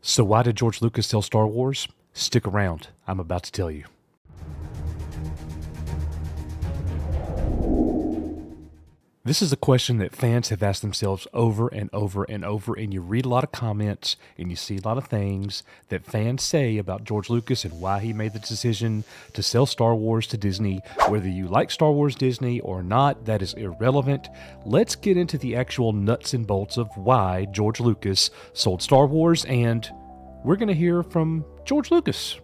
So why did George Lucas sell Star Wars? Stick around, I'm about to tell you. This is a question that fans have asked themselves over and over and over, and you read a lot of comments and you see a lot of things that fans say about George Lucas and why he made the decision to sell Star Wars to Disney. Whether you like Star Wars Disney or not, that is irrelevant. Let's get into the actual nuts and bolts of why George Lucas sold Star Wars, and we're going to hear from George Lucas.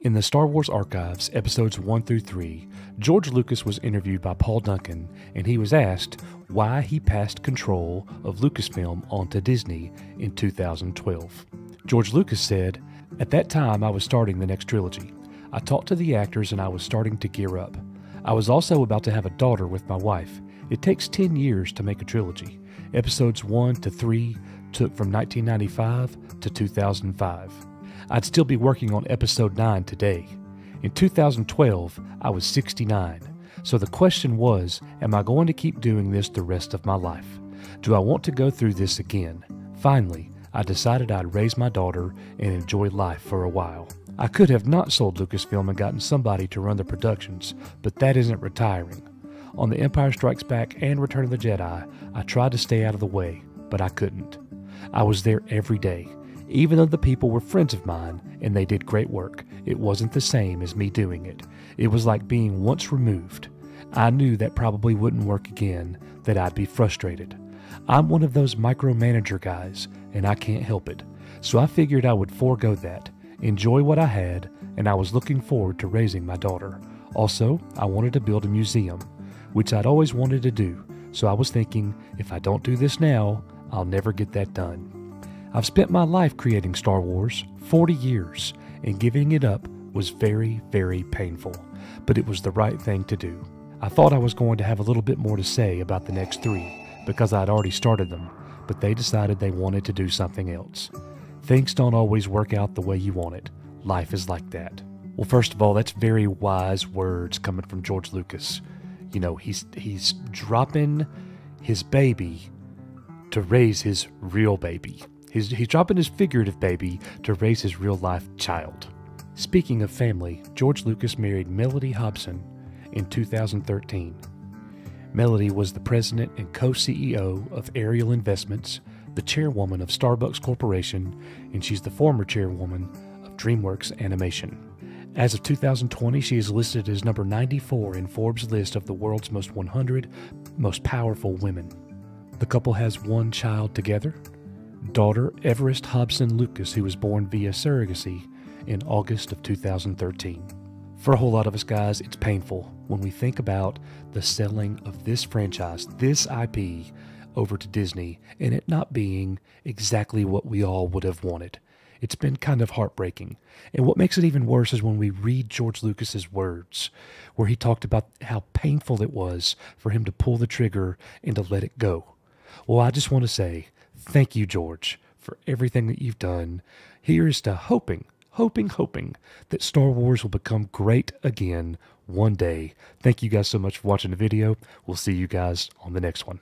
In the Star Wars Archives, episodes 1 through 3, George Lucas was interviewed by Paul Duncan, and he was asked why he passed control of Lucasfilm onto Disney in 2012. George Lucas said, "At that time I was starting the next trilogy. I talked to the actors and I was starting to gear up. I was also about to have a daughter with my wife. It takes 10 years to make a trilogy. Episodes 1 to 3 took from 1995 to 2005. I'd still be working on episode 9 today. In 2012, I was 69. So the question was, am I going to keep doing this the rest of my life? Do I want to go through this again? Finally, I decided I'd raise my daughter and enjoy life for a while. I could have not sold Lucasfilm and gotten somebody to run the productions, but that isn't retiring. On The Empire Strikes Back and Return of the Jedi, I tried to stay out of the way, but I couldn't. I was there every day. Even though the people were friends of mine and they did great work, it wasn't the same as me doing it. It was like being once removed. I knew that probably wouldn't work again, that I'd be frustrated. I'm one of those micromanager guys, and I can't help it. So I figured I would forego that, enjoy what I had, and I was looking forward to raising my daughter. Also, I wanted to build a museum, which I'd always wanted to do, so I was thinking, if I don't do this now, I'll never get that done. I've spent my life creating Star Wars, 40 years, and giving it up was very, very painful, but it was the right thing to do. I thought I was going to have a little bit more to say about the next 3, because I'd already started them, but they decided they wanted to do something else. Things don't always work out the way you want it. Life is like that. Well, first of all, that's very wise words coming from George Lucas. You know, he's dropping his baby to raise his real baby. He's dropping his figurative baby to raise his real-life child. Speaking of family, George Lucas married Melody Hobson in 2013. Melody was the president and co-CEO of Ariel Investments, the chairwoman of Starbucks Corporation, and she's the former chairwoman of DreamWorks Animation. As of 2020, she is listed as number 94 in Forbes' list of the world's most 100 most powerful women. The couple has one child together, daughter Everest Hobson Lucas, who was born via surrogacy in August of 2013. For a whole lot of us guys, it's painful when we think about the selling of this franchise, this IP, over to Disney, and it not being exactly what we all would have wanted. It's been kind of heartbreaking. And what makes it even worse is when we read George Lucas's words, where he talked about how painful it was for him to pull the trigger and to let it go. Well, I just want to say, thank you, George, for everything that you've done. Here's to hoping that Star Wars will become great again one day. Thank you guys so much for watching the video. We'll see you guys on the next one.